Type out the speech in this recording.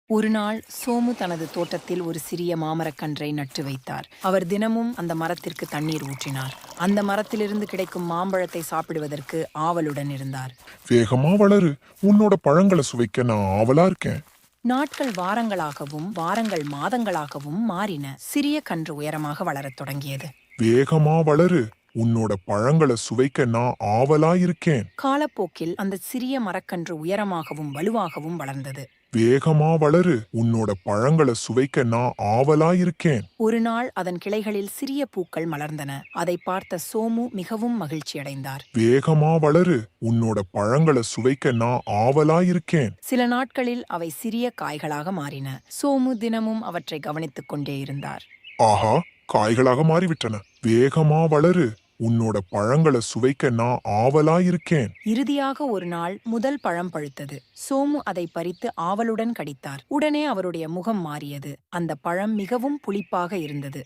ஒரு நாள் சோமு தனது தோட்டத்தில் ஒரு சிறிய மாமரக்கன்றை நட்டு வைத்தார். அவர் தினமும் அந்த மரத்திற்கு தண்ணீர் ஊற்றினார். அந்த மரத்திலிருந்து கிடைக்கும் மாம்பழத்தை சாப்பிடுவதற்கு ஆவலுடன் இருந்தார். வேகமா வளரு. உன்னோட பழங்களை சுவைக்க நான் ஆவலா இருக்கேன். நாட்கள் வாரங்களாகவும் வாரங்கள் மாதங்களாகவும் மாறின. சிறிய கன்று உயரமாக வளரத் தொடங்கியது. வேகமா வளரு. உன்னோட பழங்களை சுவைக்க நான் ஆவலா இருக்கேன். காலப்போக்கில் அந்த சிறிய மரக்கன்று உயரமாகவும் வலுவாகவும் வளர்ந்தது. வேகமா வளரு. உன்னோட பழங்களை சுவைக்க நான் ஆவலா இருக்கேன். ஒரு நாள் அதன் கிளைகளில் சிறிய பூக்கள் மலர்ந்தன. அதை பார்த்த சோமு மிகவும் மகிழ்ச்சியடைந்தார். வேகமா வளரு. உன்னோட பழங்களை சுவைக்க நான் ஆவலா இருக்கேன். சில நாட்களில் அவை சிறிய காய்களாக மாறின. சோமு தினமும் அவற்றை கவனித்துக் கொண்டே இருந்தார். ஆஹா, காய்களாக மாறிவிட்டன. வேகமா வளரு. உன்னோட பழங்களை சுவைக்க நான் ஆவலா இருக்கேன். இறுதியாக ஒரு நாள் முதல் பழம் பழுத்தது. சோமு அதை பறித்து ஆவலுடன் கடித்தார். உடனே அவருடைய முகம் மாறியது. அந்த பழம் மிகவும் புளிப்பாக இருந்தது.